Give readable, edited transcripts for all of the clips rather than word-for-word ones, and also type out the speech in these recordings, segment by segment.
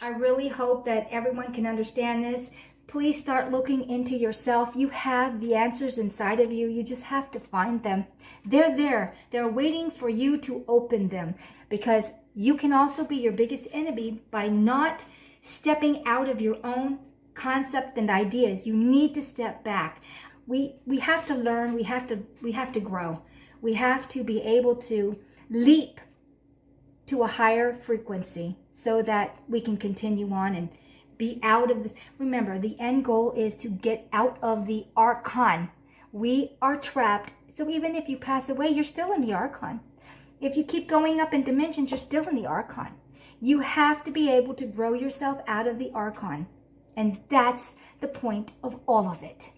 I really hope that everyone can understand this. Please start looking into yourself. You have the answers inside of you. You just have to find them. They're there. They're waiting for you to open them, because you can also be your biggest enemy by not stepping out of your own concept and ideas. You need to step back. We have to learn. We have to grow. We have to be able to leap to a higher frequency so that we can continue on and be out of this. Remember, the end goal is to get out of the archon. We are trapped. So even if you pass away, you're still in the archon. If you keep going up in dimensions, you're still in the archon. You have to be able to grow yourself out of the archon. And that's the point of all of it.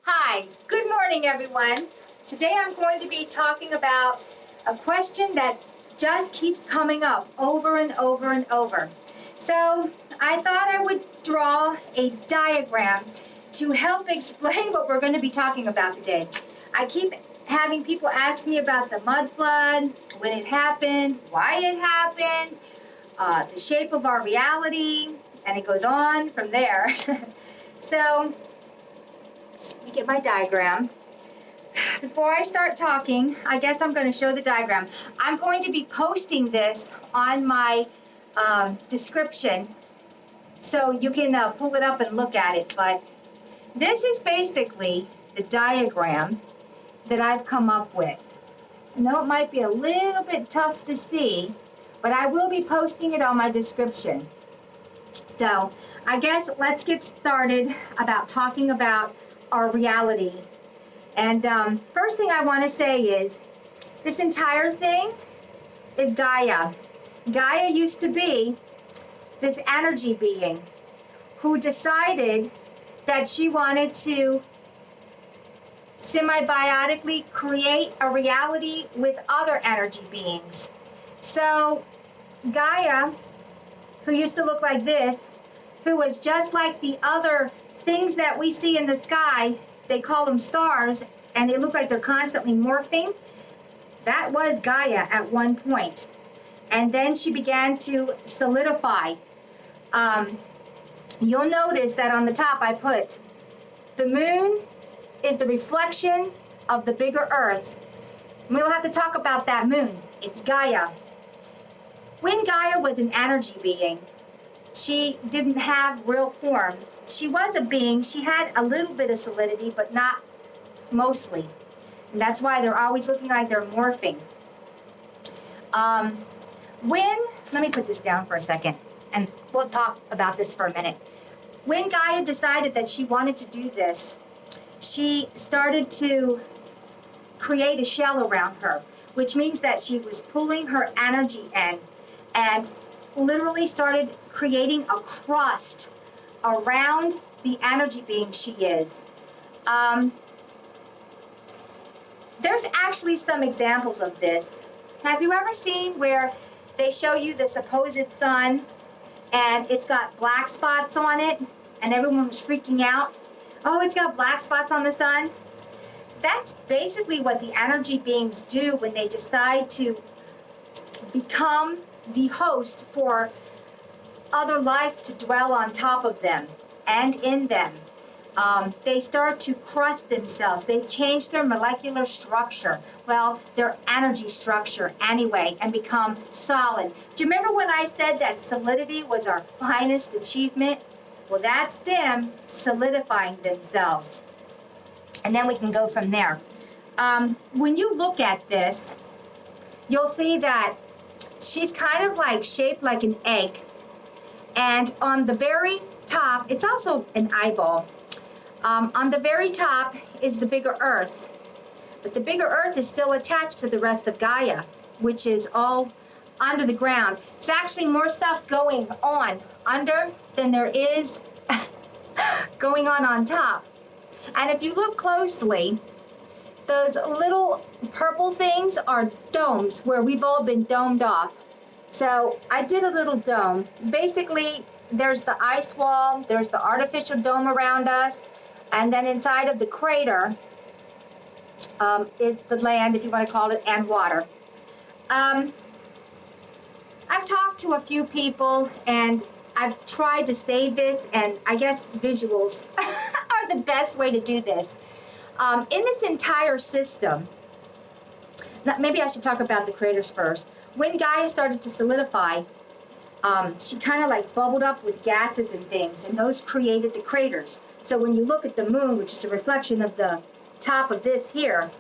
Hi, good morning everyone. Today I'm going to be talking about a question that just keeps coming up over and over and over. So I thought I would draw a diagram to help explain what we're going to be talking about today. I keep having people ask me about the mud flood, when it happened, why it happened, the shape of our reality, and it goes on from there. So let me get my diagram. Before I start talking, I guess I'm going to show the diagram. I'm going to be posting this on my description so you can pull it up and look at it. But this is basically the diagram that I've come up with. I know it might be a little bit tough to see, but I will be posting it on my description. So I guess let's get started about talking about our reality. And first thing I want to say is this entire thing is Gaia. Gaia used to be this energy being who decided that she wanted to symbiotically create a reality with other energy beings. So Gaia, who used to look like this, who was just like the other things that we see in the sky, they call them stars, and they look like they're constantly morphing. That was Gaia at one point. And then she began to solidify. You'll notice that on the top I put, the moon is the reflection of the bigger earth. And we'll have to talk about that moon. It's Gaia. When Gaia was an energy being, she didn't have real form. She was a being. She had a little bit of solidity, but not mostly. And that's why they're always looking like they're morphing. Let me put this down for a second, and we'll talk about this for a minute. When Gaia decided that she wanted to do this, she started to create a shell around her, which means that she was pulling her energy in and literally started creating a crust around the energy being she is. There's actually some examples of this. Have you ever seen where they show you the supposed sun and it's got black spots on it and everyone was freaking out? Oh, it's got black spots on the sun. That's basically what the energy beings do when they decide to become the host for other life to dwell on top of them and in them. They start to crust themselves. They change their molecular structure, well, their energy structure anyway, and become solid. Do you remember when I said that solidity was our finest achievement? Well, that's them solidifying themselves. And then we can go from there. When you look at this, you'll see that she's kind of like shaped like an egg. And on the very top, it's also an eyeball. On the very top is the bigger Earth. But the bigger Earth is still attached to the rest of Gaia, which is all under the ground. There's actually more stuff going on under than there is going on top. And if you look closely, those little purple things are domes where we've all been domed off. So I did a little dome. Basically, there's the ice wall, there's the artificial dome around us, and then inside of the crater is the land, if you want to call it, and water. I've talked to a few people, and I've tried to say this, and I guess visuals are the best way to do this. In this entire system, maybe I should talk about the craters first. When Gaia started to solidify, she kind of like bubbled up with gases and things, and those created the craters. So when you look at the moon, which is a reflection of the top of this here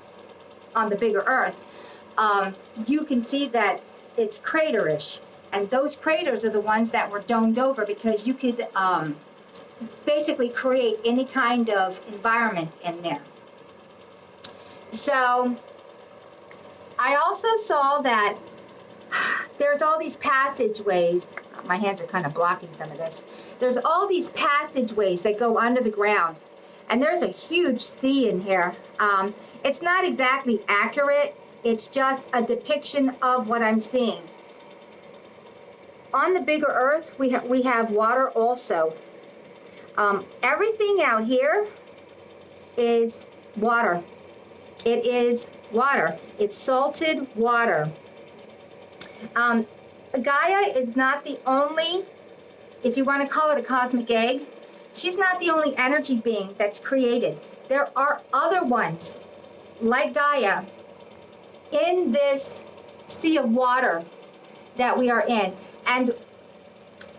on the bigger Earth, you can see that it's craterish. And those craters are the ones that were domed over because you could basically create any kind of environment in there. So I also saw that there's all these passageways. My hands are kind of blocking some of this. There's all these passageways that go under the ground. And there's a huge sea in here. It's not exactly accurate. It's just a depiction of what I'm seeing. On the bigger Earth, we have water also. Everything out here is water. It is water. It's salted water. Gaia is not the only, if you want to call it a cosmic egg, she's not the only energy being that's created. There are other ones like Gaia in this sea of water that we are in. And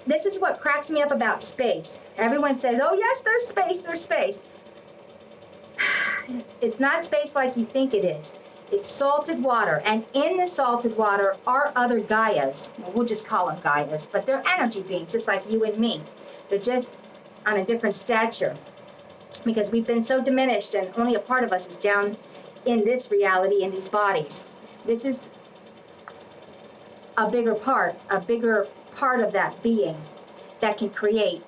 this is what cracks me up about space. Everyone says, oh yes, there's space, there's space. It's not space like you think it is. It's salted water, and in the salted water are other Gaias. Well, we'll just call them Gaias, but they're energy beings, just like you and me. They're just on a different stature, because we've been so diminished, and only a part of us is down in this reality, in these bodies. This is a bigger part of that being that can create.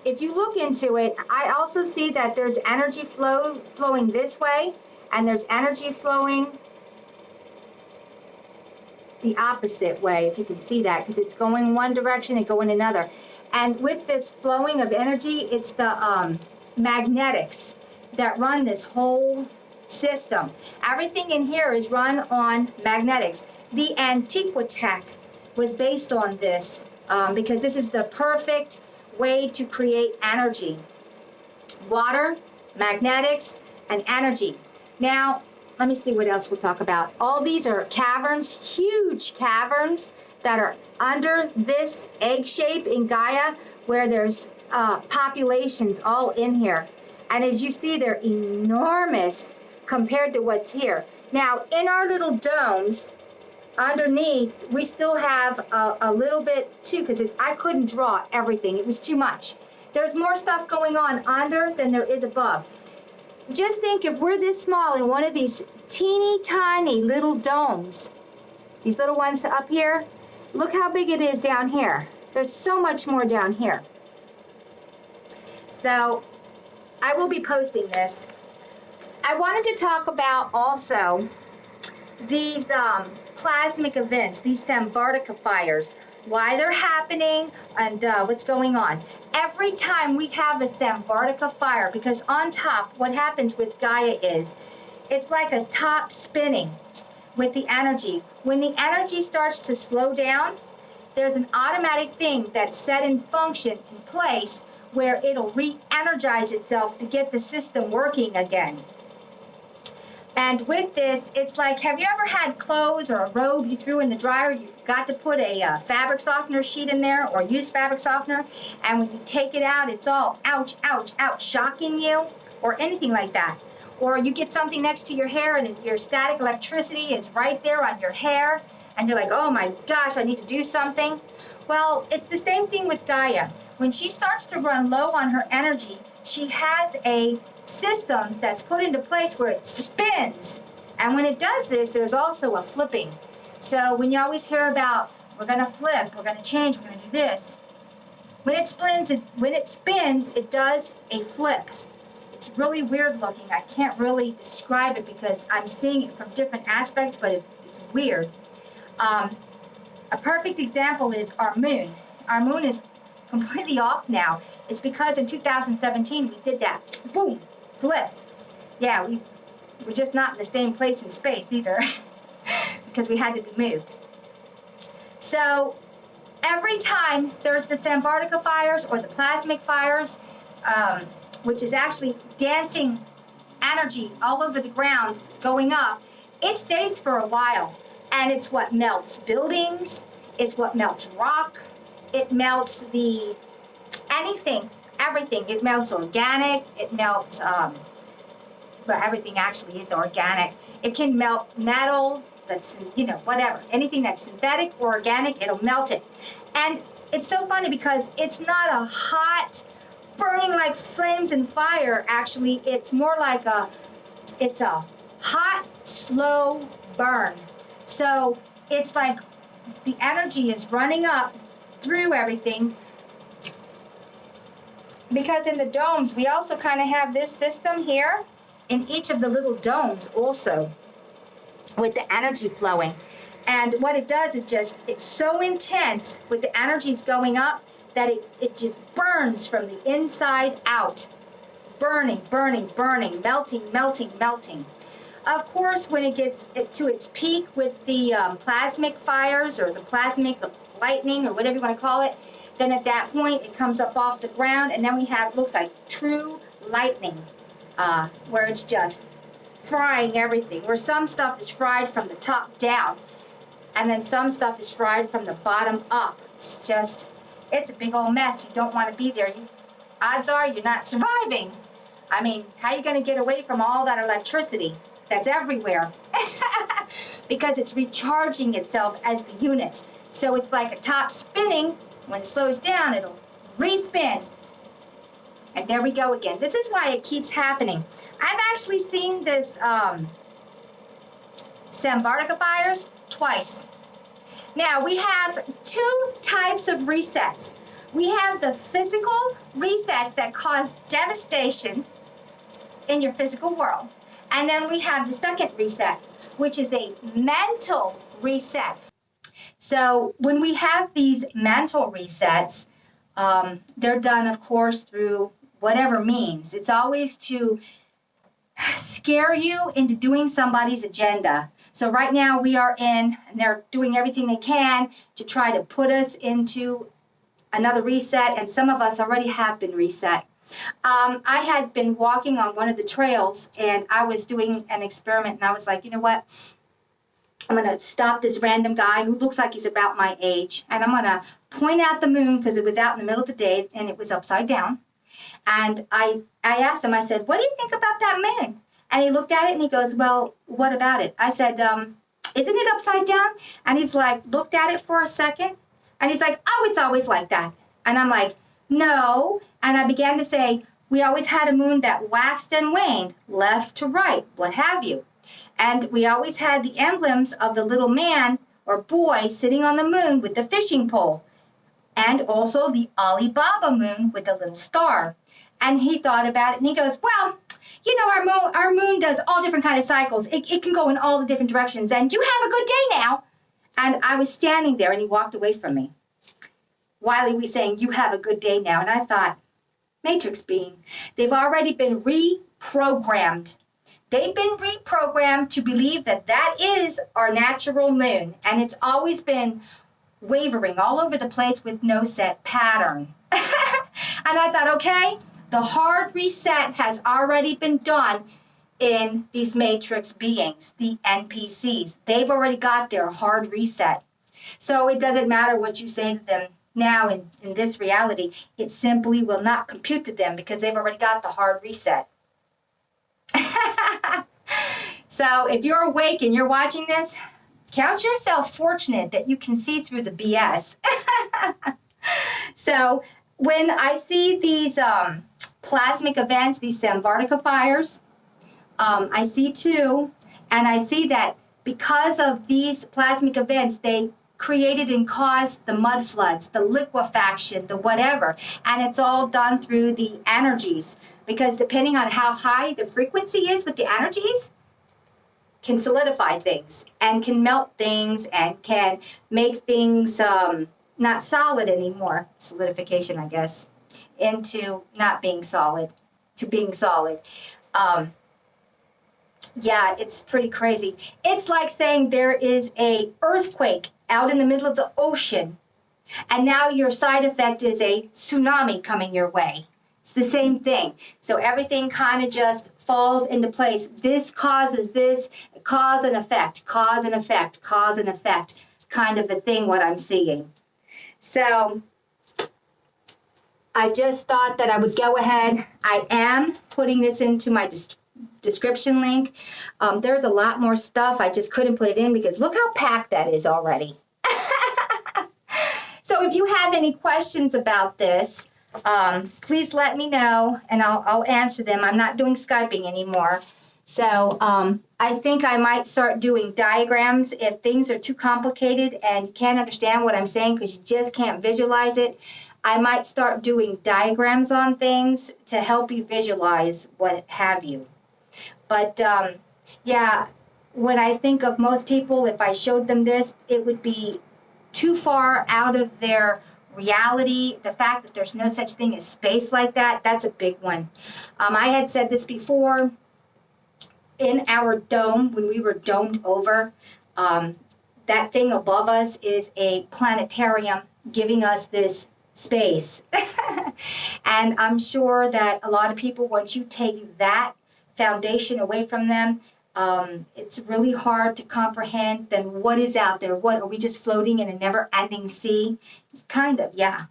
If you look into it, I also see that there's energy flowing this way, and there's energy flowing the opposite way, if you can see that, because it's going one direction and going another. And with this flowing of energy, it's the magnetics that run this whole system. Everything in here is run on magnetics. The Antiquitech was based on this because this is the perfect way to create energy. Water, magnetics, and energy. Now, let me see what else we'll talk about. All these are caverns, huge caverns that are under this egg shape in Gaia, where there's populations all in here. And as you see, they're enormous compared to what's here. Now, in our little domes, underneath, we still have a little bit too, because I couldn't draw everything. It was too much. There's more stuff going on under than there is above. Just think, if we're this small in one of these teeny tiny little domes, these little ones up here, look how big it is down here. There's so much more down here. So I will be posting this. I wanted to talk about also these plasmic events, these Samvartika fires, why they're happening, and what's going on. Every time we have a Samvartika fire, because on top, what happens with Gaia is, it's like a top spinning with the energy. When the energy starts to slow down, there's an automatic thing that's set in function, in place, where it'll re-energize itself to get the system working again. And with this, it's like, have you ever had clothes or a robe you threw in the dryer? You got to put a fabric softener sheet in there, or use fabric softener, and when you take it out, it's all ouch, ouch, ouch, shocking you, or anything like that. Or you get something next to your hair and your static electricity is right there on your hair, and you're like, oh my gosh, I need to do something. Well, it's the same thing with Gaia. When she starts to run low on her energy, she has a system that's put into place where it spins. And when it does this, there's also a flipping. So when you always hear about, we're going to flip, we're going to change, we're going to do this, when it spins, it does a flip. It's really weird looking. I can't really describe it because I'm seeing it from different aspects, but it's weird. A perfect example is our moon. Our moon is completely off now. It's because in 2017 we did that, boom, flip. Yeah, we're just not in the same place in space either because we had to be moved. So every time there's the Samvartica fires or the plasmic fires, which is actually dancing energy all over the ground going up, it stays for a while. And it's what melts buildings, it's what melts rock, it melts anything, everything. It melts organic, it melts, well, everything actually is organic. It can melt metal, that's, whatever. Anything that's synthetic or organic, it'll melt it. And it's so funny because it's not a hot, burning like flames and fire, actually. It's more like it's a hot, slow burn. So it's like the energy is running up through everything. Because in the domes, we also kind of have this system here in each of the little domes also with the energy flowing. And what it does is it's so intense with the energies going up that it just burns from the inside out. Burning, burning, burning, melting, melting, melting. Of course, when it gets to its peak with the plasmic fires or the plasmic lightning or whatever you want to call it, then at that point it comes up off the ground, and then we have, looks like true lightning, where it's just frying everything, where some stuff is fried from the top down, and then some stuff is fried from the bottom up. It's a big old mess. You don't want to be there. Odds are you're not surviving. I mean, how are you going to get away from all that electricity that's everywhere? Because it's recharging itself as the unit. So it's like a top spinning. When it slows down, it'll respin. And there we go again. This is why it keeps happening. I've actually seen this Samvartica fires twice. Now, we have two types of resets. We have the physical resets that cause devastation in your physical world. And then we have the second reset, which is a mental reset. So when we have these mental resets, they're done, of course, through whatever means. It's always to scare you into doing somebody's agenda. So right now we are and they're doing everything they can to try to put us into another reset, and some of us already have been reset. I had been walking on one of the trails, and I was doing an experiment, and I was like, you know what? I'm going to stop this random guy who looks like he's about my age, and I'm going to point out the moon because it was out in the middle of the day, and it was upside down. And I asked him, I said, what do you think about that moon? And he looked at it, and he goes, well, what about it? I said, isn't it upside down? And he's like, looked at it for a second, and he's like, oh, it's always like that. And I'm like, no. And I began to say, we always had a moon that waxed and waned, left to right, what have you. And we always had the emblems of the little man or boy sitting on the moon with the fishing pole, and also the Alibaba moon with the little star. And he thought about it, and he goes, well, you know, our moon does all different kind of cycles. It can go in all the different directions, and you have a good day now. And I was standing there, and he walked away from me while he was saying, you have a good day now. And I thought, Matrix being, they've already been reprogrammed. They've been reprogrammed to believe that that is our natural moon, and it's always been wavering all over the place with no set pattern. And I thought, okay, the hard reset has already been done in these matrix beings, the NPCs. They've already got their hard reset. So it doesn't matter what you say to them now in this reality. It simply will not compute to them because they've already got the hard reset. So if you're awake and you're watching this, count yourself fortunate that you can see through the BS. So when I see these plasmic events, these Samvartica fires, I see too, and I see that because of these plasmic events, they created and caused the mud floods, the liquefaction, the whatever. And it's all done through the energies, because depending on how high the frequency is with the energies, can solidify things and can melt things and can make things not solid anymore. Solidification, I guess, into not being solid to being solid. Yeah, it's pretty crazy. It's like saying there is a earthquake out in the middle of the ocean, and now your side effect is a tsunami coming your way. It's the same thing. So everything kind of just falls into place. This causes this, cause and effect, cause and effect, cause and effect, kind of a thing, what I'm seeing. So I just thought that I would go ahead. I am putting this into my description link. There's a lot more stuff. I just couldn't put it in because look how packed that is already. So if you have any questions about this, please let me know and I'll answer them. I'm not doing Skyping anymore. So I think I might start doing diagrams if things are too complicated and you can't understand what I'm saying because you just can't visualize it. I might start doing diagrams on things to help you visualize what have you. But yeah, when I think of most people, if I showed them this, it would be too far out of their reality. The fact that there's no such thing as space like that, that's a big one. I had said this before in our dome, when we were domed over, that thing above us is a planetarium giving us this space. And I'm sure that a lot of people, once you take that foundation away from them, it's really hard to comprehend then what is out there. What, are we just floating in a never-ending sea? Kind of, yeah.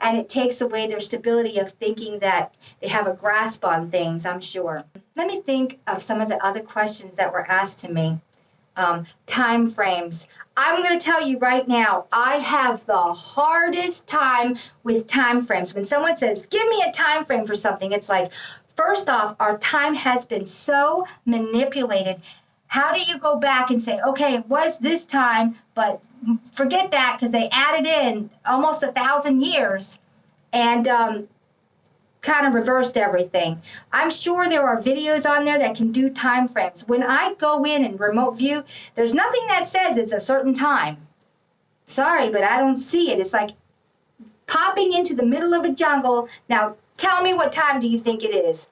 And it takes away their stability of thinking that they have a grasp on things, I'm sure. Let me think of some of the other questions that were asked to me. Time frames. I'm going to tell you right now, I have the hardest time with time frames. When someone says, give me a time frame for something, it's like, first off, our time has been so manipulated. How do you go back and say, okay, it was this time, but forget that because they added in almost 1,000 years and kind of reversed everything. I'm sure there are videos on there that can do time frames. When I go in and remote view, there's nothing that says it's a certain time. Sorry, but I don't see it. It's like popping into the middle of a jungle. Now, tell me what time do you think it is?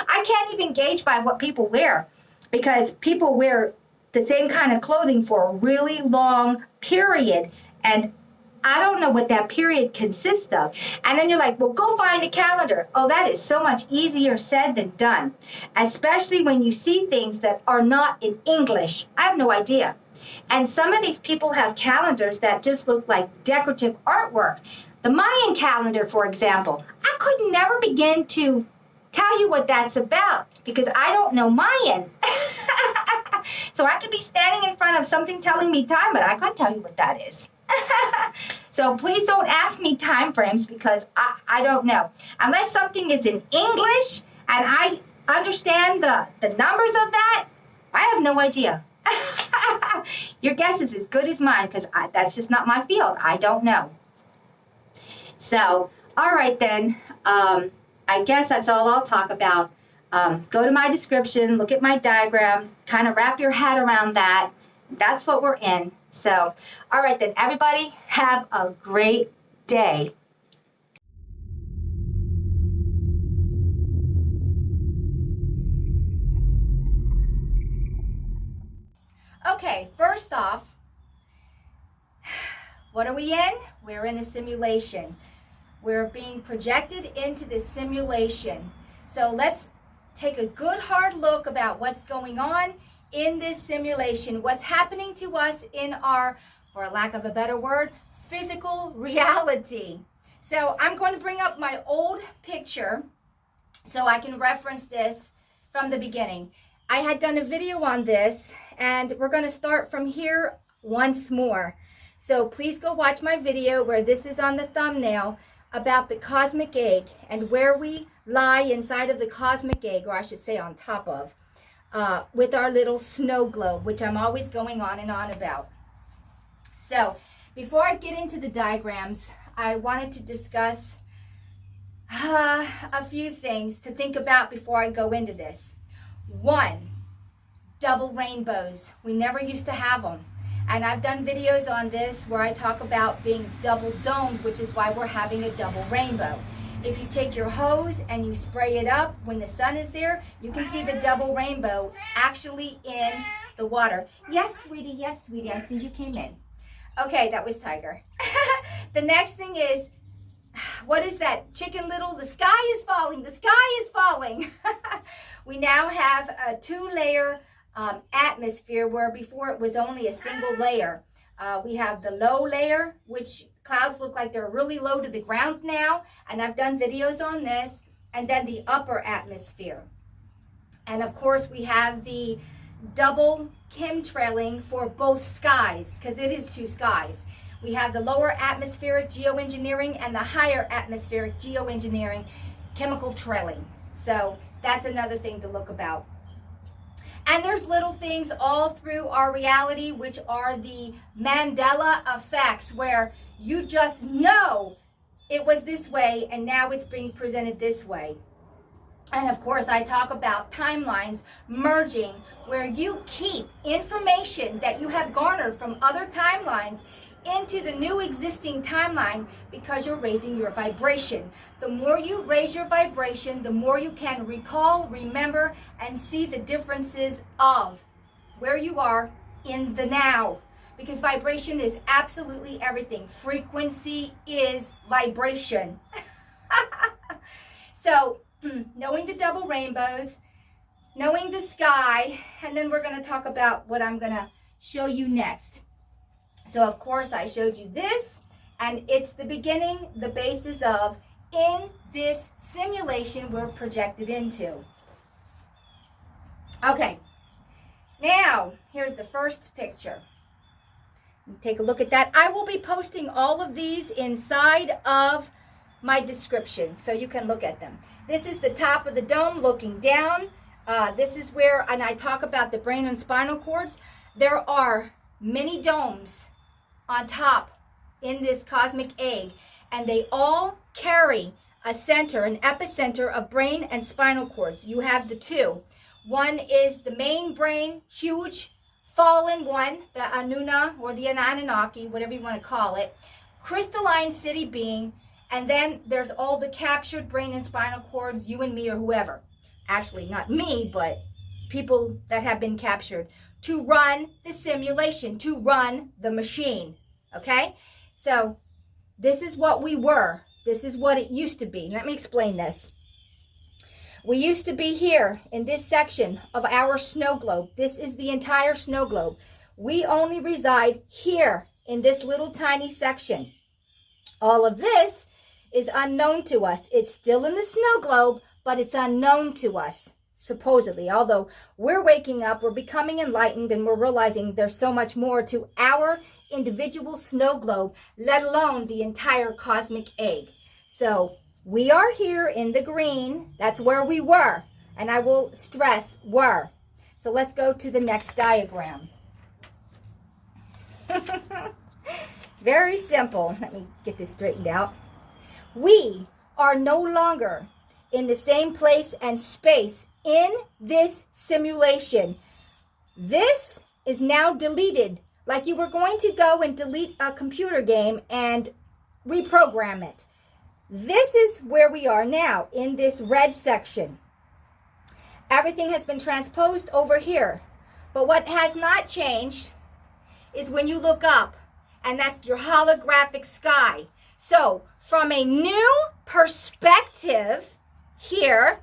I can't even gauge by what people wear because people wear the same kind of clothing for a really long period, and I don't know what that period consists of. And then you're like, well, go find a calendar. Oh, that is so much easier said than done, especially when you see things that are not in English. I have no idea. And some of these people have calendars that just look like decorative artwork. The Mayan calendar, for example, I could never begin to tell you what that's about because I don't know Mayan. So I could be standing in front of something telling me time, but I couldn't tell you what that is. So please don't ask me time frames because I don't know. Unless something is in English and I understand the numbers of that, I have no idea. Your guess is as good as mine because that's just not my field. I don't know. So, all right then. I guess that's all I'll talk about. Go to my description, look at my diagram, kind of wrap your head around that. That's what we're in. So, all right then, everybody, have a great day. Okay, first off, what are we in? We're in a simulation. We're being projected into this simulation. So let's take a good hard look about what's going on in this simulation, what's happening to us in our, for lack of a better word, physical reality. So I'm going to bring up my old picture so I can reference this from the beginning. I had done a video on this and we're going to start from here once more. So please go watch my video where this is on the thumbnail. about the cosmic egg and where we lie inside of the cosmic egg, or I should say on top of, with our little snow globe, which I'm always going on and on about. So before I get into the diagrams, I wanted to discuss a few things to think about before I go into this. One, double rainbows. We never used to have them. And I've done videos on this where I talk about being double domed, which is why we're having a double rainbow. If you take your hose and you spray it up when the sun is there, you can see the double rainbow actually in the water. Yes, sweetie, I see you came in. Okay, that was Tiger. The next thing is, what is that? Chicken Little, the sky is falling, the sky is falling. We now have a 2-layer atmosphere where before it was only a single layer. We have the low layer, which clouds look like they're really low to the ground now, and I've done videos on this, and then the upper atmosphere. And of course we have the double chemtrailing for both skies, because it is 2 skies. We have the lower atmospheric geoengineering and the higher atmospheric geoengineering chemical trailing. So that's another thing to look about. And there's little things all through our reality, which are the Mandela effects, where you just know it was this way and now it's being presented this way. And of course, I talk about timelines merging, where you keep information that you have garnered from other timelines into the new existing timeline because you're raising your vibration. The more you raise your vibration, the more you can recall, remember, and see the differences of where you are in the now. Because vibration is absolutely everything. Frequency is vibration. So, knowing the double rainbows, knowing the sky, and then we're going to talk about what I'm going to show you next. So of course I showed you this, and it's the beginning, the basis of in this simulation we're projected into. Okay, now here's the first picture. Take a look at that. I will be posting all of these inside of my description so you can look at them. This is the top of the dome looking down. This is where, and I talk about the brain and spinal cords. There are many domes on top in this cosmic egg, and they all carry a center, an epicenter of brain and spinal cords. You have the 2. One is the main brain, huge fallen one, the Anuna or the Anunnaki, whatever you want to call it, crystalline city being, and then there's all the captured brain and spinal cords, you and me or whoever. Actually, not me, but people that have been captured to run the simulation, to run the machine. Okay? So this is what we were. This is what it used to be. Let me explain this. We used to be here in this section of our snow globe. This is the entire snow globe. We only reside here in this little tiny section. All of this is unknown to us. It's still in the snow globe, but it's unknown to us, supposedly. Although we're waking up, we're becoming enlightened, and we're realizing there's so much more to our individual snow globe, let alone the entire cosmic egg. So we are here in the green. That's where we were. And I will stress were. So let's go to the next diagram. Very simple. Let me get this straightened out. We are no longer in the same place and space in this simulation. This is now deleted, like you were going to go and delete a computer game and reprogram it. This is where we are now in this red section. Everything has been transposed over here. But what has not changed is when you look up, and that's your holographic sky. So from a new perspective here,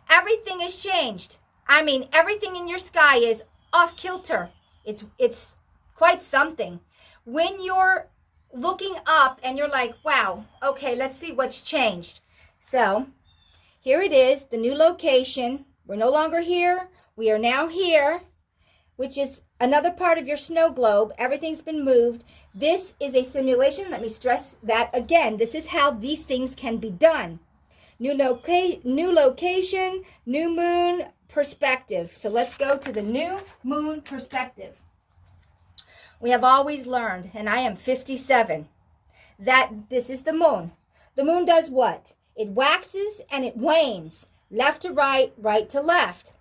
everything is changed. I mean, everything in your sky is off kilter. It's quite something. When you're looking up and you're like, wow, okay, let's see what's changed. So here it is, the new location. We're no longer here. We are now here. which is another part of your snow globe. Everything's been moved. This is a simulation. Let me stress that again. This is how these things can be done. New location, new moon perspective. So let's go to the new moon perspective. We have always learned, and I am 57, that this is the moon. The moon does what? It waxes and it wanes, left to right, right to left.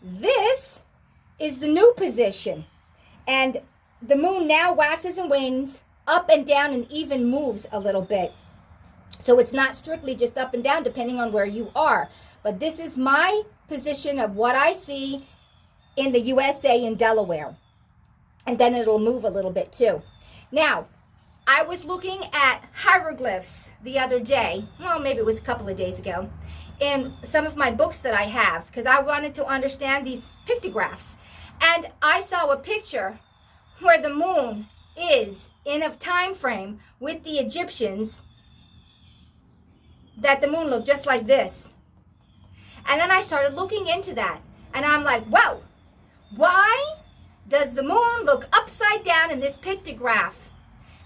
This is the new position. And the moon now waxes and wanes up and down and even moves a little bit. So it's not strictly just up and down depending on where you are. But this is my position of what I see in the USA in Delaware. And then it'll move a little bit too. Now, I was looking at hieroglyphs the other day. Well, maybe it was a couple of days ago. In some of my books that I have, because I wanted to understand these pictographs. And I saw a picture where the moon is in a time frame with the Egyptians, that the moon looked just like this. And then I started looking into that. And I'm like, whoa, why does the moon look upside down in this pictograph?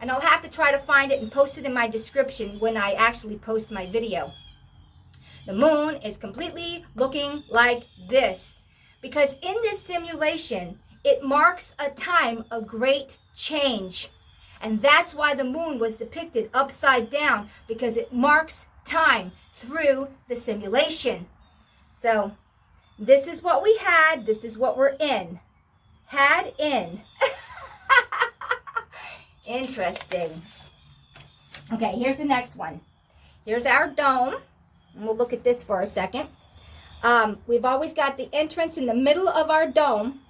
And I'll have to try to find it and post it in my description when I actually post my video. The moon is completely looking like this. Because in this simulation, it marks a time of great change. And that's why the moon was depicted upside down, because it marks time through the simulation. So this is what we had. This is what we're in. Had in. Interesting. Okay, here's the next one. Here's our dome. And we'll look at this for a second. We've always got the entrance in the middle of our dome.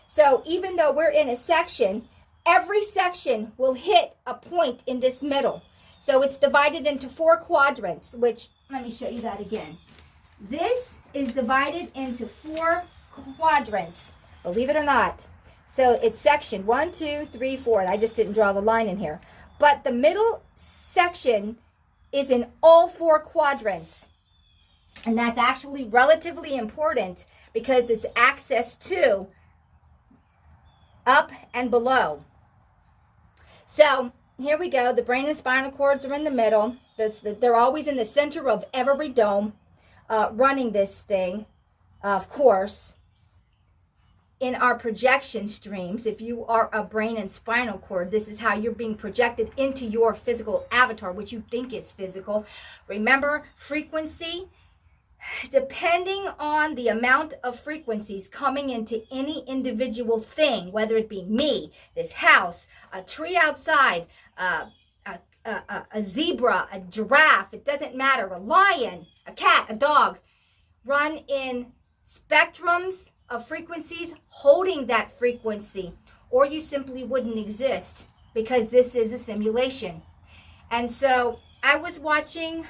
So even though we're in a section, every section will hit a point in this middle. So it's divided into 4 quadrants, which, let me show you that again. This is divided into 4 quadrants, believe it or not. So it's section 1, 2, 3, 4, and I just didn't draw the line in here. But the middle section is in all 4 quadrants. And that's actually relatively important because it's access to up and below. So here we go. The brain and spinal cords are in the middle. They're always in the center of every dome, running this thing, of course. In our projection streams, if you are a brain and spinal cord, this is how you're being projected into your physical avatar, which you think is physical. Remember, frequency, depending on the amount of frequencies coming into any individual thing, whether it be me, this house, a tree outside, a zebra, a giraffe, it doesn't matter, a lion, a cat, a dog, run in spectrums of frequencies holding that frequency, or you simply wouldn't exist, because this is a simulation. And so I was watching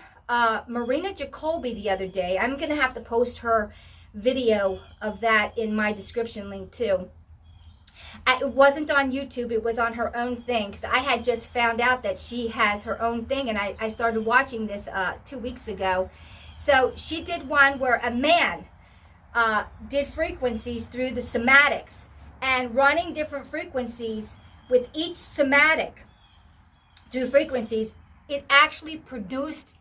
Marina Jacoby the other day. I'm gonna have to post her video of that in my description link too. It wasn't on YouTube, it was on her own thing, because I had just found out that she has her own thing, and I started watching this 2 weeks ago. So she did one where a man did frequencies through the somatics, and running different frequencies with each somatic through frequencies, it actually produced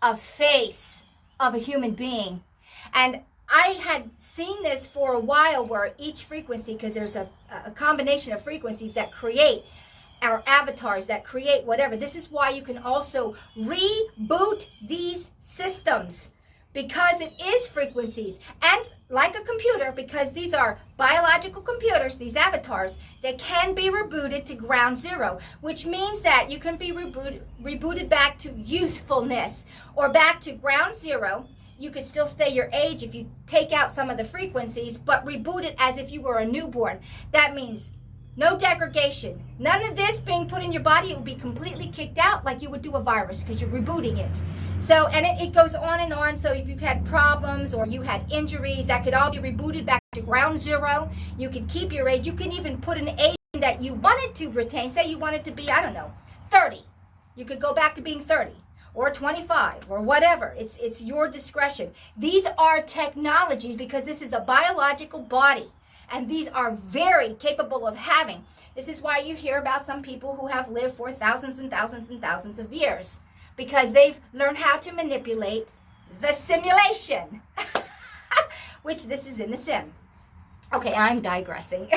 a face of a human being. And I had seen this for a while, where each frequency, because there's a combination of frequencies that create our avatars, that create whatever. This is why you can also reboot these systems, because it is frequencies. And like a computer, because these are biological computers, these avatars, they can be rebooted to ground zero, which means that you can be rebooted back to youthfulness, or back to ground zero. You could still stay your age if you take out some of the frequencies, but reboot it as if you were a newborn. That means no degradation. None of this being put in your body. It would be completely kicked out like you would do a virus, because you're rebooting it. So, and it goes on and on. So if you've had problems or you had injuries, that could all be rebooted back to ground zero. You can keep your age. You can even put an age that you wanted to retain. Say you wanted to be, I don't know, 30. You could go back to being 30 or 25 or whatever. It's your discretion. These are technologies, because this is a biological body. And these are very capable of having. This is why you hear about some people who have lived for thousands and thousands and thousands of years, because they've learned how to manipulate the simulation, which this is in the sim. Okay, I'm digressing.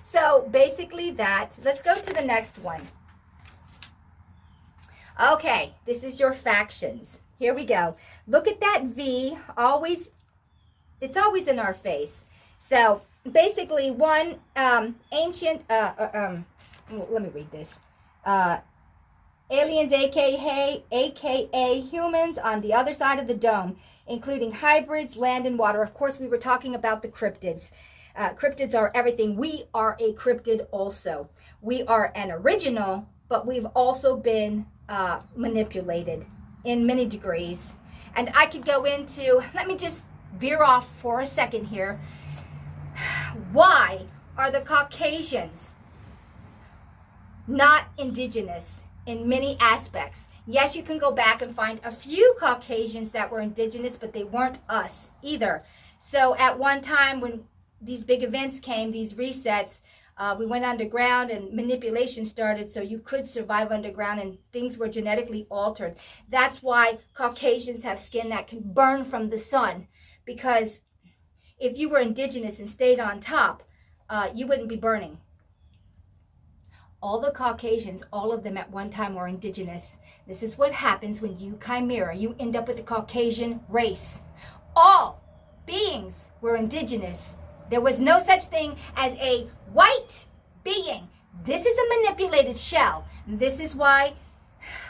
So basically let's go to the next one. Okay, this is your factions. Here we go. Look at that V, it's always in our face. So basically one ancient, let me read this. Aliens, aka humans on the other side of the dome, including hybrids, land and water. Of course, we were talking about the cryptids. Cryptids are everything. We are a cryptid also. We are an original, but we've also been manipulated in many degrees. And I could go into, let me just veer off for a second here. Why are the Caucasians not indigenous in many aspects? Yes, you can go back and find a few Caucasians that were indigenous, but they weren't us either. So at one time when these big events came, these resets, we went underground and manipulation started, so you could survive underground, and things were genetically altered. That's why Caucasians have skin that can burn from the sun, because if you were indigenous and stayed on top, you wouldn't be burning. All the Caucasians, all of them at one time were indigenous. This is what happens when you chimera. You end up with the Caucasian race. All beings were indigenous. There was no such thing as a white being. This is a manipulated shell. This is why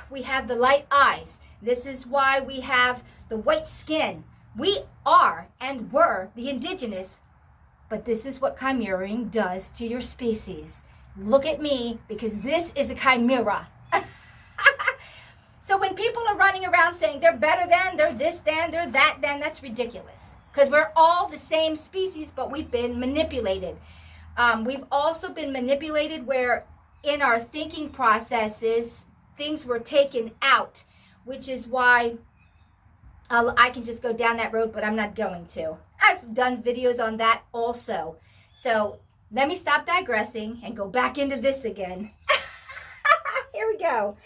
we have the light eyes. This is why we have the white skin. We are and were the indigenous, but this is what chimeraing does to your species. Look at me, because this is a chimera. So when people are running around saying they're better than, they're this than, they're that than, that's ridiculous. Because we're all the same species, but we've been manipulated. We've also been manipulated where in our thinking processes, things were taken out, which is why I can just go down that road, but I'm not going to. I've done videos on that also. So let me stop digressing and go back into this again. Here we go.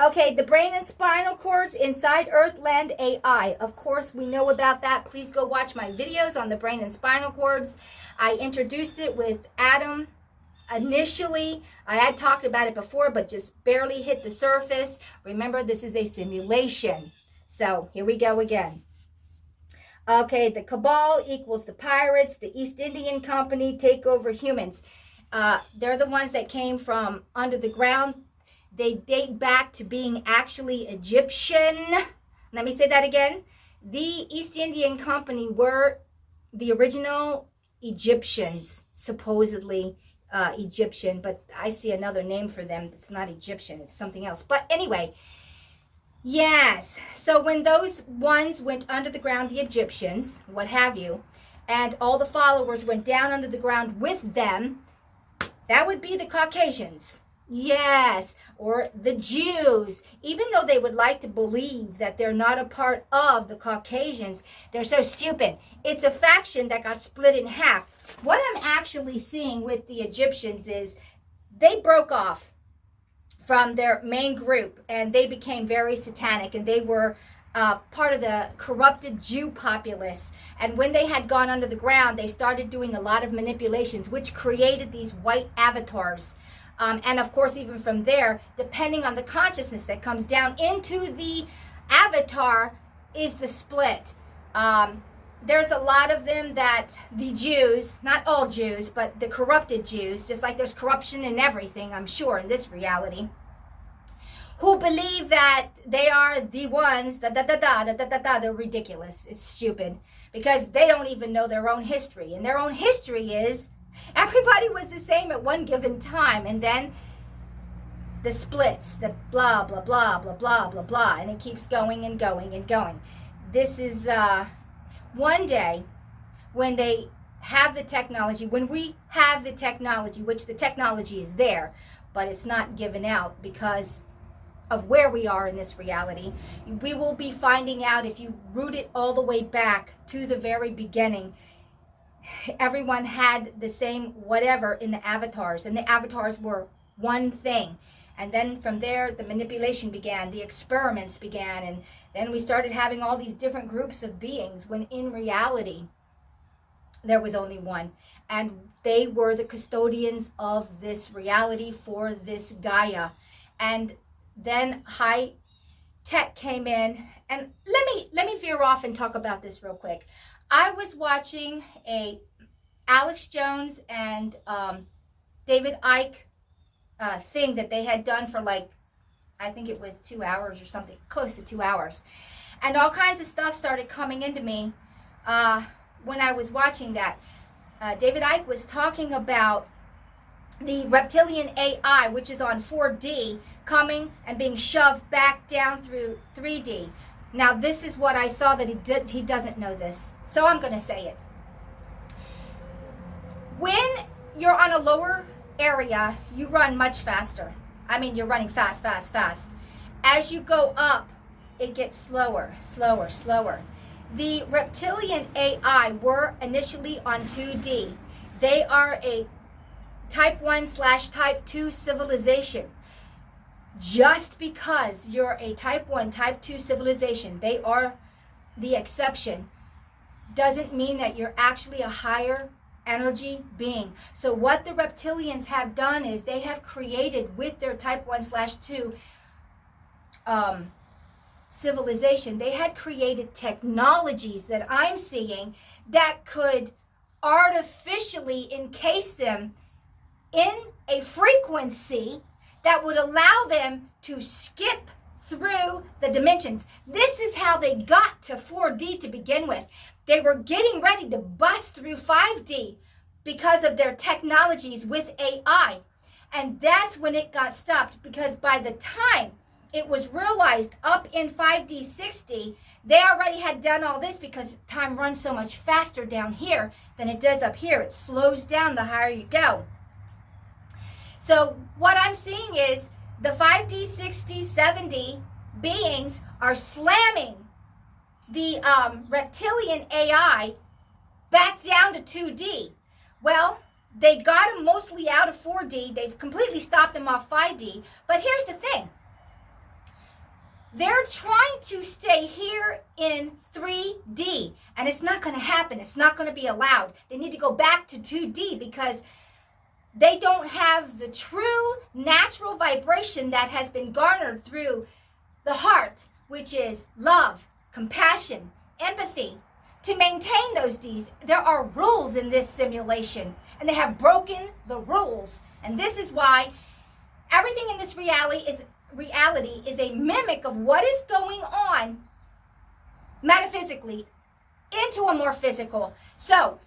Okay, the brain and spinal cords inside Earthland AI. Of course, we know about that. Please go watch my videos on the brain and spinal cords. I introduced it with Adam initially. I had talked about it before, but just barely hit the surface. Remember, this is a simulation. So here we go again. Okay, the cabal equals the pirates. The East Indian Company take over humans. They're the ones that came from under the ground. They date back to being actually Egyptian. Let me say that again. The East Indian Company were the original Egyptians, supposedly Egyptian, but I see another name for them. It's not Egyptian, it's something else. But anyway, yes. So when those ones went under the ground, the Egyptians, what have you, and all the followers went down under the ground with them, that would be the Caucasians. Yes, or the Jews. Even though they would like to believe that they're not a part of the Caucasians, they're so stupid. It's a faction that got split in half. What I'm actually seeing with the Egyptians is they broke off from their main group and they became very satanic, and they were part of the corrupted Jew populace. And when they had gone under the ground, they started doing a lot of manipulations, which created these white avatars. And of course, even from there, depending on the consciousness that comes down into the avatar is the split. There's a lot of them that the Jews, not all Jews, but the corrupted Jews, just like there's corruption in everything, I'm sure, in this reality, who believe that they are the ones, they're ridiculous. It's stupid, because they don't even know their own history. And their own history is everybody was the same at one given time, and then the splits, the blah, blah, blah, blah, blah, blah, blah, and it keeps going and going and going. This is one day when they have the technology, when we have the technology, which the technology is there, but it's not given out because of where we are in this reality. We will be finding out, if you root it all the way back to the very beginning, everyone had the same whatever in the avatars, and the avatars were one thing. And then from there, the manipulation began, the experiments began, and then we started having all these different groups of beings, when in reality, there was only one. And they were the custodians of this reality for this Gaia. And then high tech came in, and let me veer off and talk about this real quick. I was watching a Alex Jones and David Icke thing that they had done for like, I think it was 2 hours or something, close to 2 hours. And all kinds of stuff started coming into me when I was watching that. David Icke was talking about the reptilian AI, which is on 4D, coming and being shoved back down through 3D. Now, this is what I saw that he doesn't know this, so I'm going to say it. When you're on a lower area, you run much faster. I mean, you're running fast, fast, fast. As you go up, it gets slower, slower, slower. The reptilian AI were initially on 2D. They are a type 1/type 2 civilization. Just because you're a type 1, type 2 civilization, they are the exception, doesn't mean that you're actually a higher energy being. So what the reptilians have done is they have created with their type 1/2 civilization, they had created technologies that I'm seeing that could artificially encase them in a frequency that would allow them to skip through the dimensions. This is how they got to 4D to begin with. They were getting ready to bust through 5D because of their technologies with AI. And that's when it got stopped, because by the time it was realized up in 5D, 6D, they already had done all this, because time runs so much faster down here than it does up here. It slows down the higher you go. So what I'm seeing is the 5D, 6D, 7D beings are slamming the reptilian AI back down to 2D. Well, they got them mostly out of 4D. They've completely stopped them off 5D. But here's the thing. They're trying to stay here in 3D, and it's not going to happen. It's not going to be allowed. They need to go back to 2D, because they don't have the true natural vibration that has been garnered through the heart, which is love, compassion, empathy, to maintain those Ds. There are rules in this simulation, and they have broken the rules. And this is why everything in this reality is a mimic of what is going on metaphysically into a more physical. So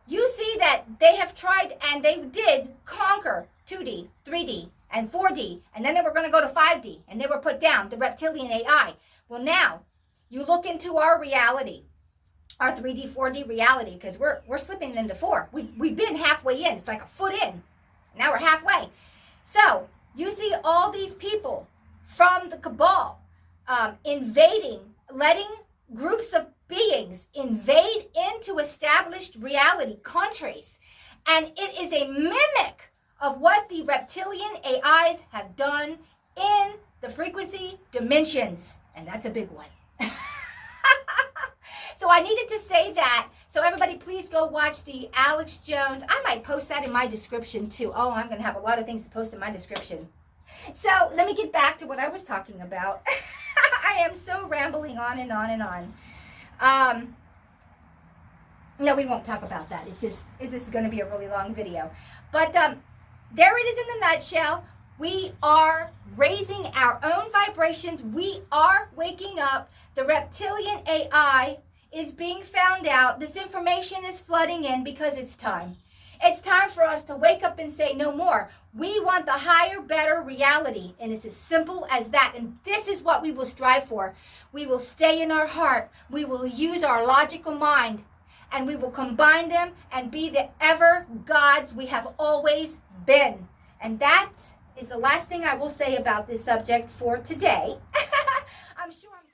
you see that they have tried, and they did conquer 2D, 3D, and 4D, and then they were going to go to 5D, and they were put down, the reptilian AI. Well, now you look into our reality, our 3D, 4D reality, because we're slipping into 4. We've been halfway in. It's like a foot in. Now we're halfway. So you see all these people from the cabal invading, letting groups of beings invade into established reality countries. And it is a mimic of what the reptilian AIs have done in the frequency dimensions. And that's a big one. So I needed to say that. So everybody, please go watch the Alex Jones. I might post that in my description too. Oh, I'm going to have a lot of things to post in my description. So let me get back to what I was talking about. I am so rambling on and on and on. No, we won't talk about that. This is going to be a really long video. But there it is in the nutshell. We are raising our own vibrations. We are waking up. The reptilian AI is being found out. This information is flooding in because it's time. It's time for us to wake up and say no more. We want the higher, better reality. And it's as simple as that. And this is what we will strive for. We will stay in our heart. We will use our logical mind. And we will combine them and be the ever gods we have always been. And that is the last thing I will say about this subject for today. I'm sure I'm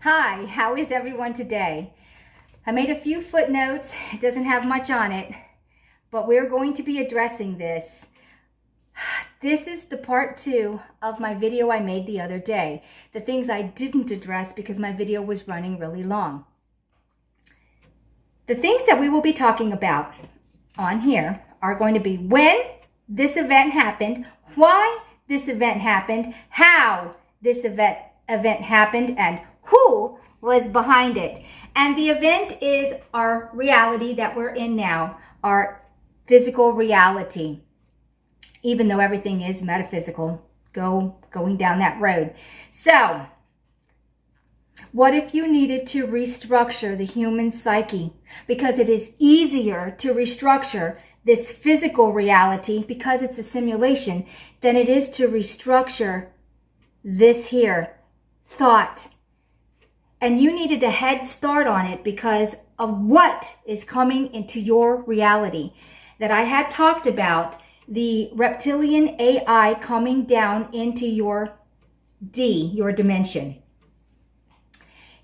Hi, how is everyone today? I made a few footnotes. It doesn't have much on it, but we're going to be addressing this. This is the part 2 of my video I made the other day. The things I didn't address because my video was running really long. The things that we will be talking about on here are going to be when this event happened, why this event happened, how this event happened, and who was behind it. And the event is our reality that we're in now, our physical reality, even though everything is metaphysical, going down that road. So, what if you needed to restructure the human psyche? Because it is easier to restructure this physical reality because it's a simulation than it is to restructure this here thought. And you needed a head start on it because of what is coming into your reality. That I had talked about the reptilian AI coming down into your your dimension.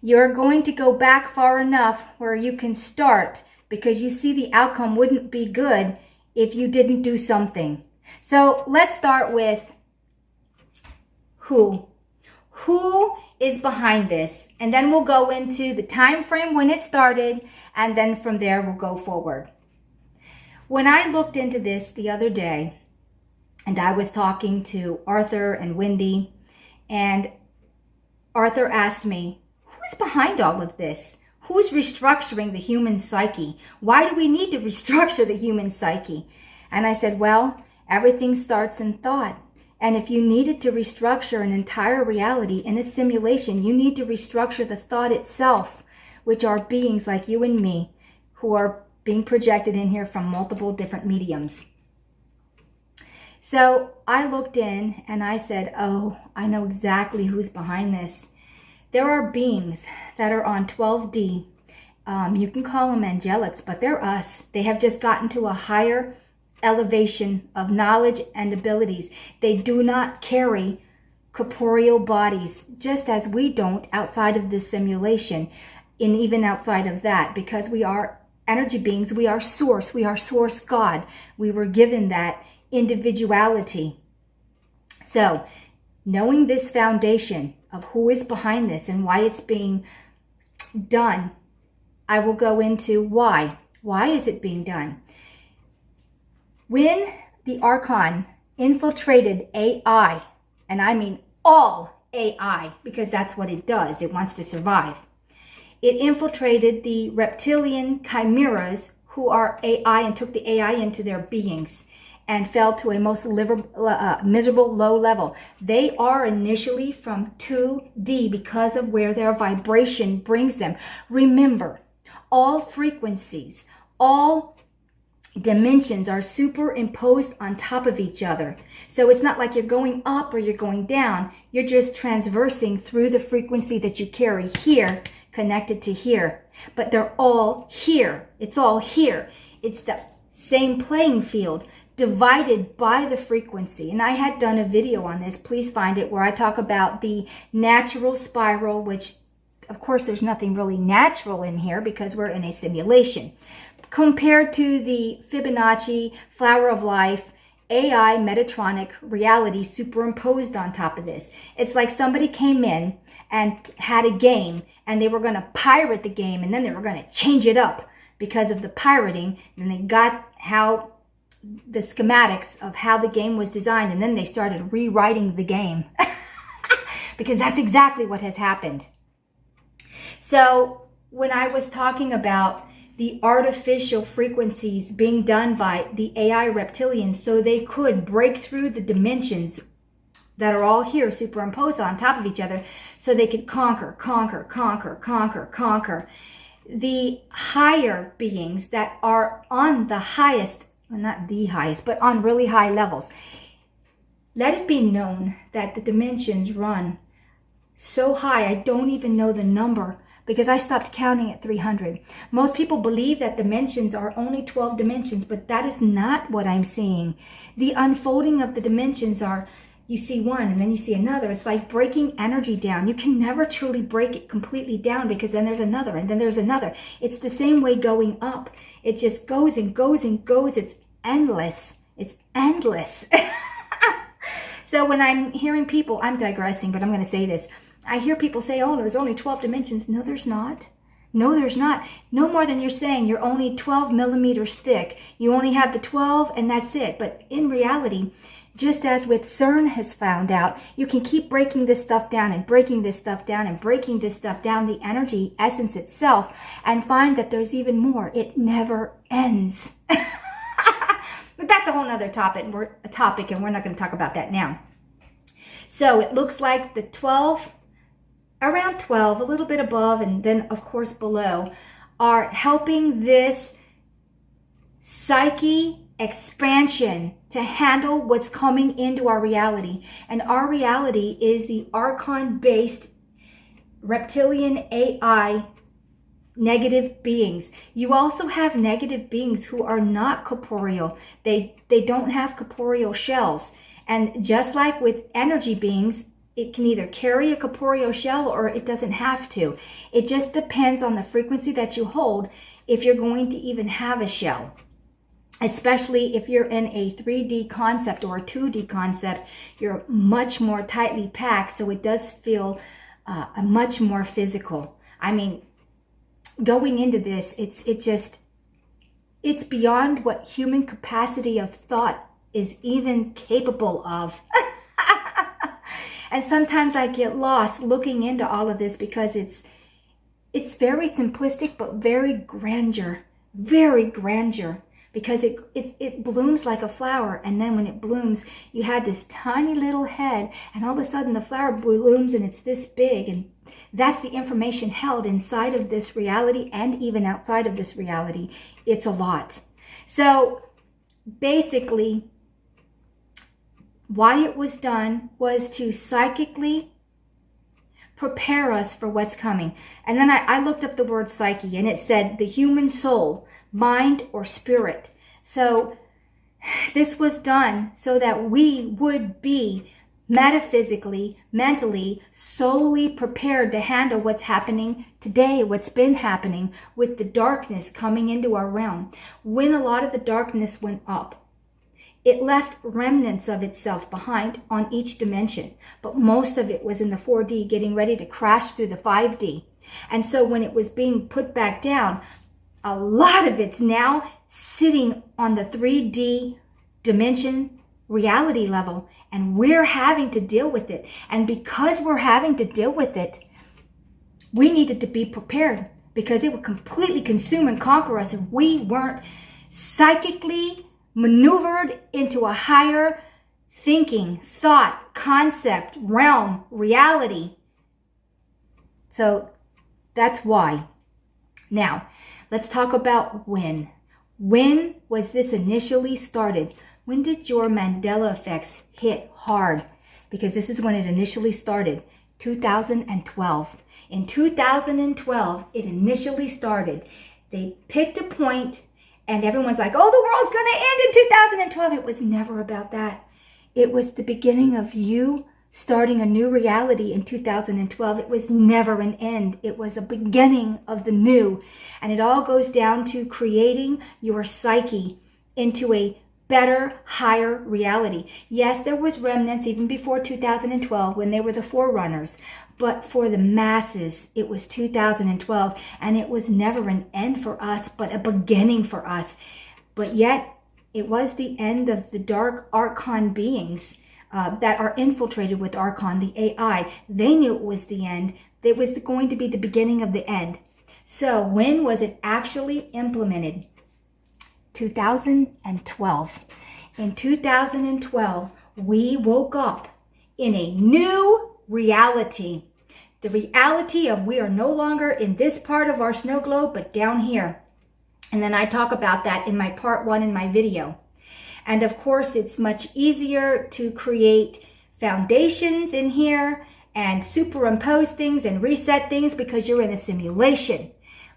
you're going to go back far enough where you can start, because you see the outcome wouldn't be good if you didn't do something. So let's start with who. Who is behind this? And then we'll go into the time frame when it started, and then from there we'll go forward. When I looked into this the other day, and I was talking to Arthur and Wendy, and Arthur asked me, who's behind all of this? Who's restructuring the human psyche? Why do we need to restructure the human psyche? And I said, well, everything starts in thought. And if you needed to restructure an entire reality in a simulation, you need to restructure the thought itself, which are beings like you and me who are being projected in here from multiple different mediums. So I looked in and I said, oh, I know exactly who's behind this. There are beings that are on 12D. You can call them angelics, but they're us. They have just gotten to a higher elevation of knowledge and abilities. They do not carry corporeal bodies, just as we don't outside of this simulation, and even outside of that, because we are energy beings. We are source. We are source God. We were given that individuality. So knowing this foundation of who is behind this and why it's being done, I will go into why. Why is it being done? When the Archon infiltrated AI, and I mean all AI, because that's what it does, it wants to survive. It infiltrated the reptilian chimeras who are AI and took the AI into their beings and fell to a most miserable low level. They are initially from 2D because of where their vibration brings them. Remember, all frequencies, all dimensions are superimposed on top of each other. So it's not like you're going up or you're going down. You're just transversing through the frequency that you carry here, connected to here. But they're all here. It's all here. It's the same playing field, divided by the frequency. And I had done a video on this. Please find it, where I talk about the natural spiral, which of course there's nothing really natural in here because we're in a simulation, compared to the Fibonacci flower of life AI Metatronic reality superimposed on top of this. It's like somebody came in and had a game and they were going to pirate the game, and then they were going to change it up because of the pirating, and they got how the schematics of how the game was designed, and then they started rewriting the game because that's exactly what has happened. So when I was talking about the artificial frequencies being done by the AI reptilians so they could break through the dimensions that are all here superimposed on top of each other, so they could conquer the higher beings that are on the highest, well, not the highest, but on really high levels. Let it be known that the dimensions run so high, I don't even know the number, because I stopped counting at 300. Most people believe that dimensions are only 12 dimensions, but that is not what I'm seeing. The unfolding of the dimensions are, you see one and then you see another. It's like breaking energy down. You can never truly break it completely down, because then there's another and then there's another. It's the same way going up. It just goes and goes and goes. It's endless. It's endless. So when I'm hearing people, I'm digressing, but I'm going to say this. I hear people say, oh, there's only 12 dimensions. No, there's not. No, there's not. No more than you're saying you're only 12 millimeters thick. You only have the 12 and that's it. But in reality, just as with CERN has found out, you can keep breaking this stuff down and breaking this stuff down and breaking this stuff down, the energy essence itself, and find that there's even more. It never ends. But that's a whole nother topic, and we're not going to talk about that now. So it looks like the 12, around 12, a little bit above, and then of course below, are helping this psyche expansion to handle what's coming into our reality. And our reality is the Archon-based reptilian AI negative beings. You also have negative beings who are not corporeal. They don't have corporeal shells. And just like with energy beings, it can either carry a corporeal shell or it doesn't have to. It just depends on the frequency that you hold if you're going to even have a shell. Especially if you're in a 3D concept or a 2D concept, you're much more tightly packed, so it does feel much more physical. I mean, going into this, it's beyond what human capacity of thought is even capable of. And sometimes I get lost looking into all of this because it's very simplistic, but very grandeur, because it blooms like a flower. And then when it blooms, you had this tiny little head, and all of a sudden the flower blooms and it's this big. And that's the information held inside of this reality and even outside of this reality. It's a lot. So basically, why it was done was to psychically prepare us for what's coming. And then I looked up the word psyche, and it said the human soul, mind, or spirit. So this was done so that we would be metaphysically, mentally, solely prepared to handle what's happening today, what's been happening with the darkness coming into our realm. When a lot of the darkness went up, it left remnants of itself behind on each dimension, but most of it was in the 4D getting ready to crash through the 5D. And so when it was being put back down, a lot of it's now sitting on the 3D dimension reality level, and we're having to deal with it. And because we're having to deal with it, we needed to be prepared, because it would completely consume and conquer us if we weren't psychically maneuvered into a higher thinking, thought, concept, realm, reality. So that's why. Now, let's talk about when. When was this initially started? When did your Mandela effects hit hard? Because this is when it initially started, 2012. In 2012, it initially started. They picked a point, and everyone's like, oh, the world's going to end in 2012. It was never about that. It was the beginning of you starting a new reality in 2012. It was never an end. It was a beginning of the new. And it all goes down to creating your psyche into a better, higher reality. Yes, there was remnants even before 2012 when they were the forerunners. But for the masses, it was 2012, and it was never an end for us, but a beginning for us. But yet, it was the end of the dark Archon beings that are infiltrated with Archon, the AI. They knew it was the end. It was going to be the beginning of the end. So when was it actually implemented? 2012. In 2012, we woke up in a new reality. The reality of we are no longer in this part of our snow globe, but down here. And then I talk about that in my part 1 in my video. And of course, it's much easier to create foundations in here and superimpose things and reset things because you're in a simulation.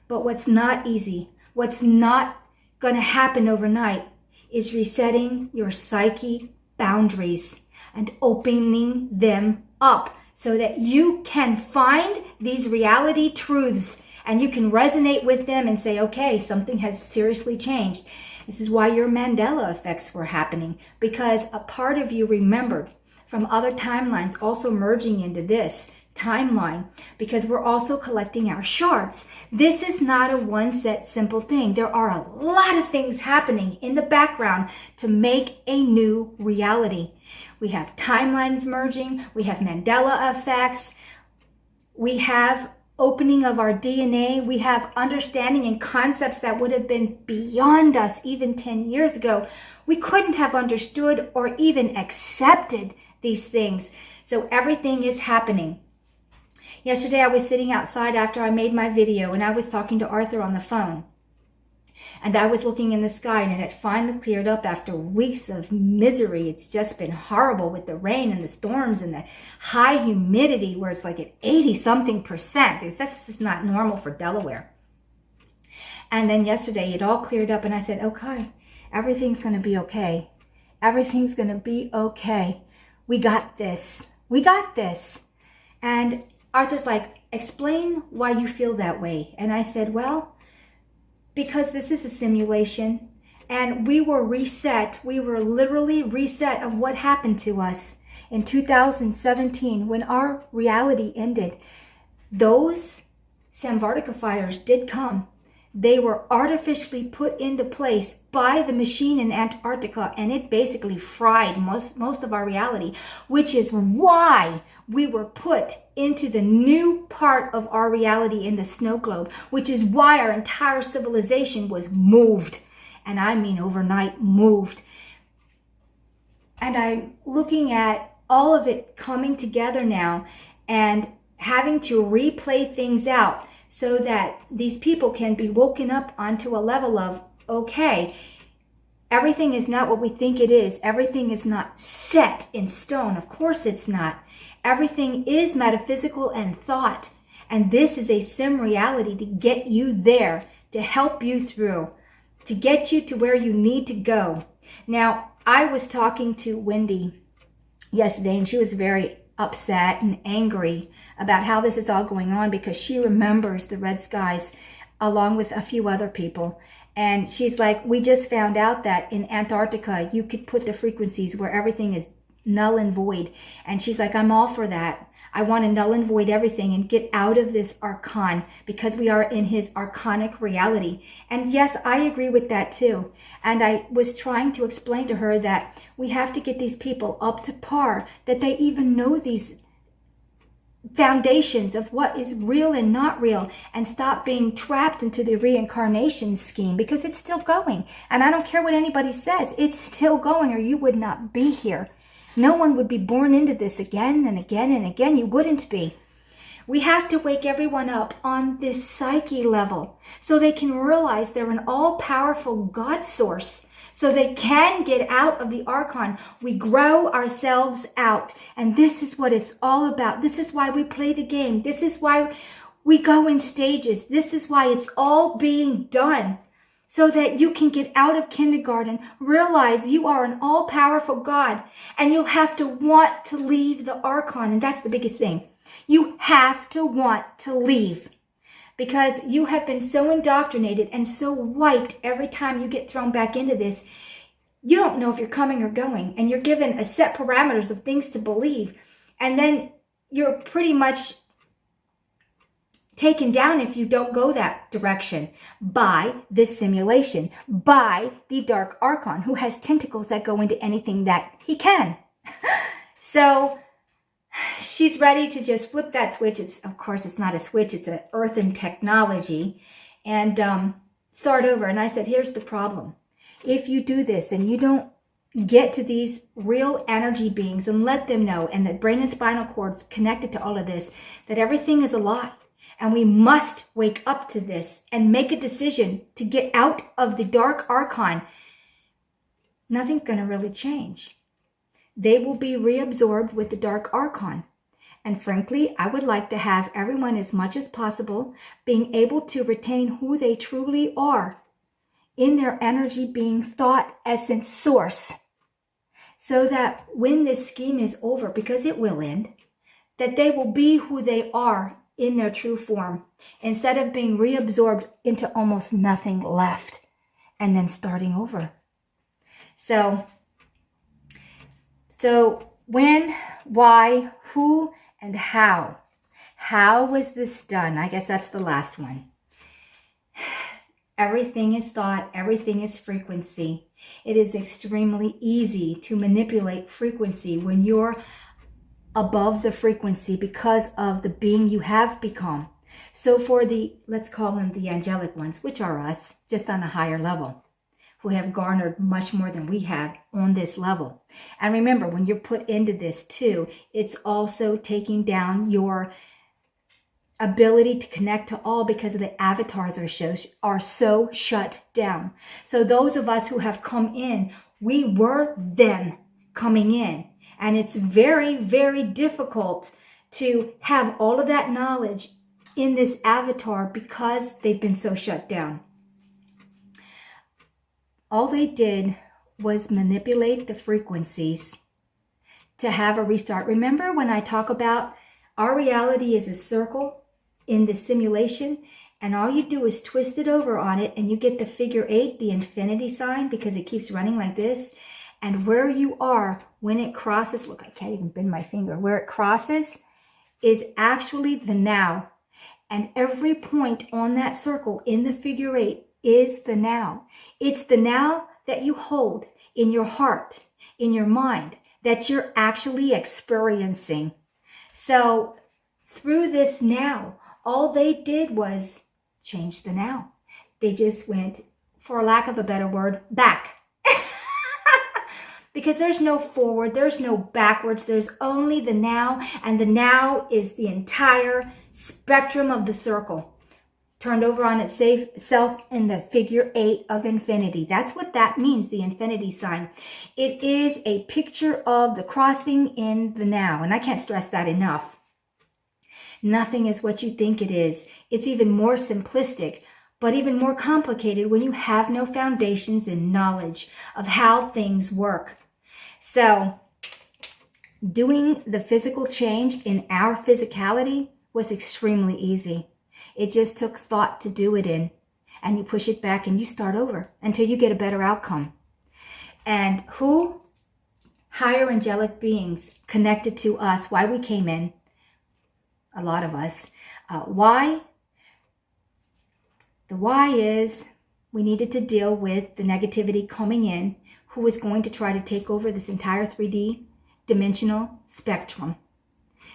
But what's not easy, what's not going to happen overnight, is resetting your psyche boundaries and opening them up so that you can find these reality truths and you can resonate with them and say, okay, something has seriously changed. This is why your Mandela effects were happening, because a part of you remembered from other timelines also merging into this timeline, because we're also collecting our shards. This is not a one set simple thing. There are a lot of things happening in the background to make a new reality. We have timelines merging, we have Mandela effects, we have opening of our DNA, we have understanding and concepts that would have been beyond us even 10 years ago. We couldn't have understood or even accepted these things. So everything is happening. Yesterday I was sitting outside after I made my video, and I was talking to Arthur on the phone. And I was looking in the sky, and it had finally cleared up after weeks of misery. It's just been horrible with the rain and the storms and the high humidity where it's like at 80-something%. That's just not normal for Delaware. And then yesterday it all cleared up, and I said, okay, everything's going to be okay. Everything's going to be okay. We got this. We got this. And Arthur's like, explain why you feel that way. And I said, well, because this is a simulation and we were reset. We were literally reset of what happened to us in 2017 when our reality ended. Those Samvartika fires did come. They were artificially put into place by the machine in Antarctica, and it basically fried most of our reality, which is why we were put into the new part of our reality in the snow globe, which is why our entire civilization was moved. And I mean overnight moved. And I'm looking at all of it coming together now and having to replay things out so that these people can be woken up onto a level of, okay, everything is not what we think it is. Everything is not set in stone. Of course it's not. Everything is metaphysical and thought. And this is a sim reality to get you there, to help you through, to get you to where you need to go. Now, I was talking to Wendy yesterday, and she was very upset and angry about how this is all going on because she remembers the red skies along with a few other people. And she's like, we just found out that in Antarctica, you could put the frequencies where everything is null and void. And she's like, I'm all for that. I want to null and void everything and get out of this archon because we are in his archonic reality. And yes, I agree with that too. And I was trying to explain to her that we have to get these people up to par, that they even know these foundations of what is real and not real, and stop being trapped into the reincarnation scheme, because it's still going. And I don't care what anybody says, it's still going, or you would not be here. No one would be born into this again and again and again. You wouldn't be. We have to wake everyone up on this psyche level so they can realize they're an all-powerful God source, so they can get out of the archon. We grow ourselves out, and this is what it's all about. This is why we play the game. This is why we go in stages. This is why it's all being done, so that you can get out of kindergarten, realize you are an all-powerful God, and you'll have to want to leave the archon. And that's the biggest thing. You have to want to leave, because you have been so indoctrinated and so wiped every time you get thrown back into this. You don't know if you're coming or going, and you're given a set parameters of things to believe. And then you're pretty much taken down if you don't go that direction by this simulation, by the dark archon, who has tentacles that go into anything that he can. So she's ready to just flip that switch. It's, of course, it's not a switch, it's an earthen technology, and start over. And I said, here's the problem. If you do this and you don't get to these real energy beings and let them know, and the brain and spinal cords connected to all of this, that everything is a lie. And we must wake up to this and make a decision to get out of the dark archon. Nothing's going to really change. They will be reabsorbed with the dark archon. And frankly, I would like to have everyone, as much as possible, being able to retain who they truly are in their energy being, thought, essence, source. So that when this scheme is over, because it will end, that they will be who they are in their true form, instead of being reabsorbed into almost nothing left and then starting over. So when, why, who, and how? How was this done? I guess that's the last one. Everything is thought, everything is frequency. It is extremely easy to manipulate frequency when you're above the frequency because of the being you have become. So for the, let's call them the angelic ones, which are us, just on a higher level, who have garnered much more than we have on this level. And remember, when you're put into this too, it's also taking down your ability to connect to all, because of the avatars are so shut down. So those of us who have come in, we were them coming in. And it's very, very difficult to have all of that knowledge in this avatar because they've been so shut down. All they did was manipulate the frequencies to have a restart. Remember when I talk about our reality is a circle in the simulation, and all you do is twist it over on it and you get the figure 8, the infinity sign, because it keeps running like this. And where you are when it crosses, look, I can't even bend my finger, where it crosses is actually the now. And every point on that circle in the figure 8 is the now. It's the now that you hold in your heart, in your mind, that you're actually experiencing. So through this now, all they did was change the now. They just went, for lack of a better word, back. Because there's no forward, there's no backwards, there's only the now, and the now is the entire spectrum of the circle turned over on itself in the figure 8 of infinity. That's what that means, the infinity sign. It is a picture of the crossing in the now, and I can't stress that enough. Nothing is what you think it is. It's even more simplistic, but even more complicated when you have no foundations in knowledge of how things work. So, doing the physical change in our physicality was extremely easy. It just took thought to do it in, and you push it back and you start over until you get a better outcome. And who? Higher angelic beings connected to us, why we came in, a lot of us. Why? The why is we needed to deal with the negativity coming in, who was going to try to take over this entire 3D dimensional spectrum.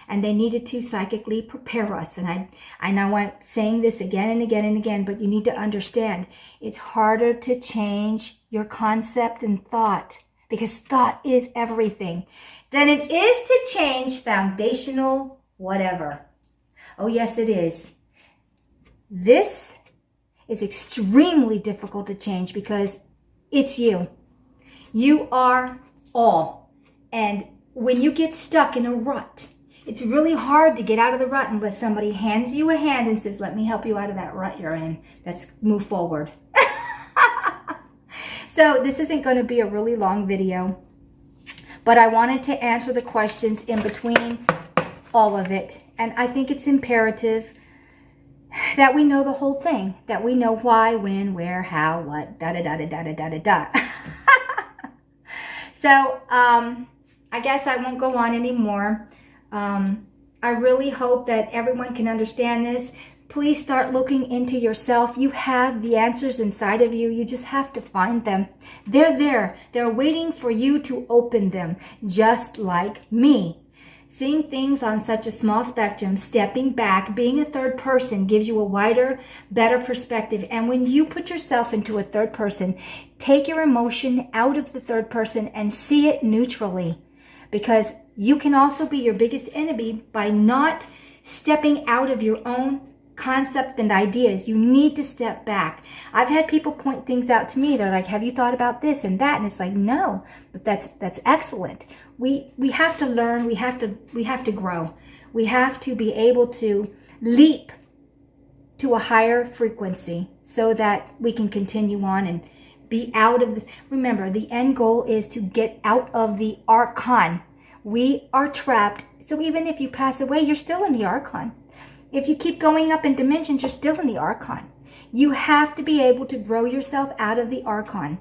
And they needed to psychically prepare us. And I know I'm saying this again and again and again, but you need to understand it's harder to change your concept and thought, because thought is everything, than it is to change foundational whatever. Oh yes, it is. This is extremely difficult to change because it's you. You are all. And when you get stuck in a rut, it's really hard to get out of the rut unless somebody hands you a hand and says, let me help you out of that rut you're in. Let's move forward. So this isn't going to be a really long video, but I wanted to answer the questions in between all of it. And I think it's imperative that we know the whole thing, that we know why, when, where, how, what, da-da-da-da-da-da-da-da. So I guess I won't go on anymore. I really hope that everyone can understand this. Please start looking into yourself. You have the answers inside of you. You just have to find them. They're there. They're waiting for you to open them, just like me. Seeing things on such a small spectrum, stepping back, being a third person gives you a wider, better perspective. And when you put yourself into a third person, take your emotion out of the third person and see it neutrally. Because you can also be your biggest enemy by not stepping out of your own concept and ideas. You need to step back. I've had people point things out to me. They're like, have you thought about this and that? And it's like, no, but that's excellent. We have to learn. We have to grow. We have to be able to leap to a higher frequency so that we can continue on and be out of this. Remember, the end goal is to get out of the archon. We are trapped. So even if you pass away, you're still in the archon. If you keep going up in dimensions, you're still in the archon. You have to be able to grow yourself out of the archon.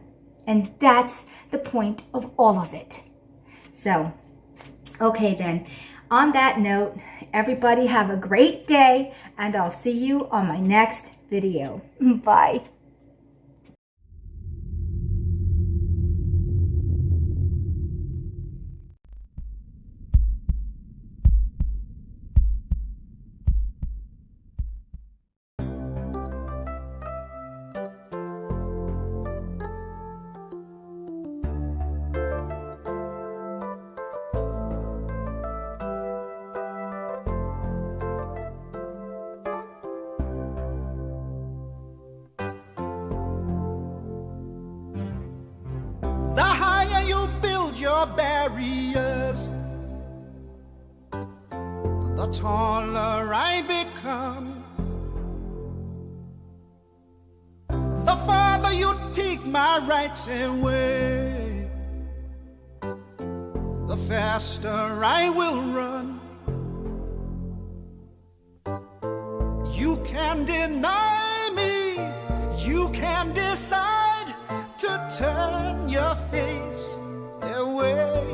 And that's the point of all of it. So, okay then. On that note, everybody have a great day, and I'll see you on my next video. Bye. Barriers, the taller I become, the farther you take my rights away, the the faster I will run. You can deny me, you can decide to turn your face away.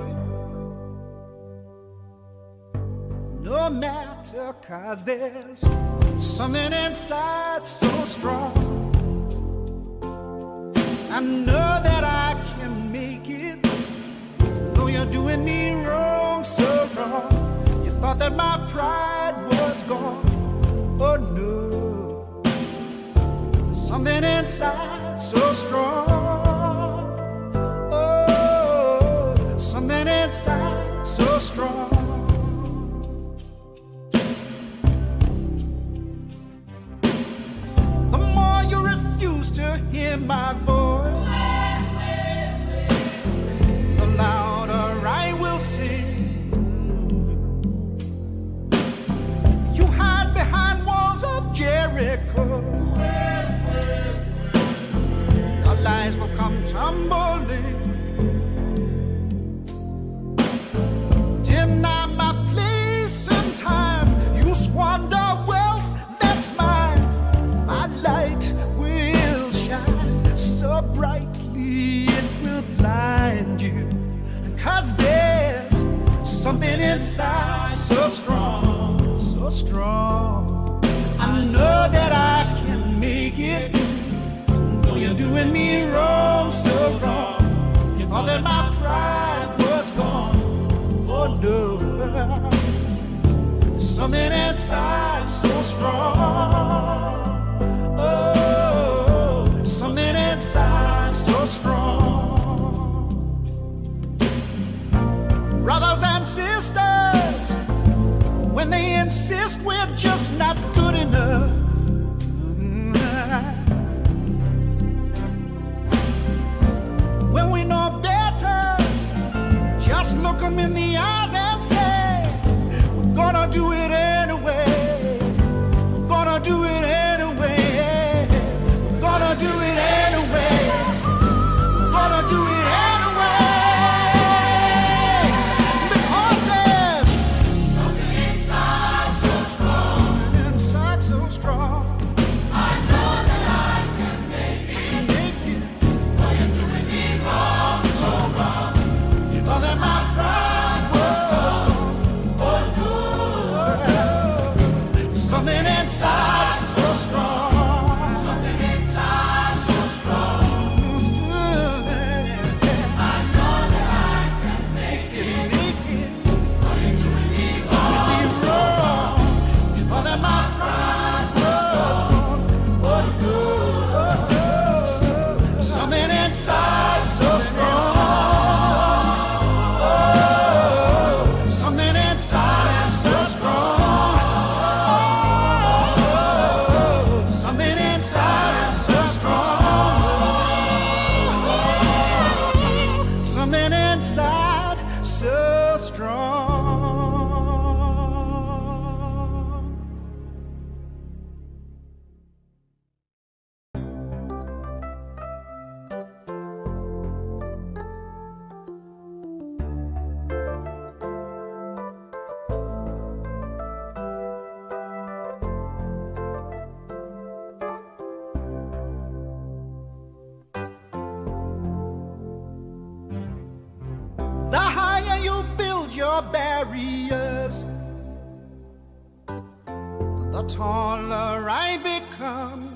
No matter, 'cause there's something inside so strong. I know that I can make it, though you're doing me wrong, so wrong. You thought that my pride was gone. Oh no, there's something inside so strong. Oh, something inside so strong. The more you refuse to hear my voice, the louder I will sing. You hide behind walls of Jericho. Your lies will come tumbling. Deny my place and time. You squander wealth that's mine. My light will shine so brightly it will blind you. 'Cause there's something inside so strong, so strong. I know that I can make it, though you're doing me wrong, so wrong. You thought that my pride was gone. Oh no, there's something inside so strong. Oh, something inside so strong. Brothers and sisters, when they insist we're just not good enough, when we know better, just look them in the eyes and say, we're gonna do it anyway. We're gonna do it anyway. We're gonna do it anyway. We're gonna do it anyway. Because there's something inside so strong. Inside so strong. I know that I can make it. Make it. But you're doing me wrong, so wrong. You thought that my pride was gone. Oh no. Something inside so strong. Something inside so strong. I know that I can make it. Make it. But you're doing me wrong. You wrong. You thought that my pride was gone. Oh no. Something inside so strong. Oh, something inside so strong. Oh, something inside so strong. Something inside so strong. The higher you build your barriers, the taller I become.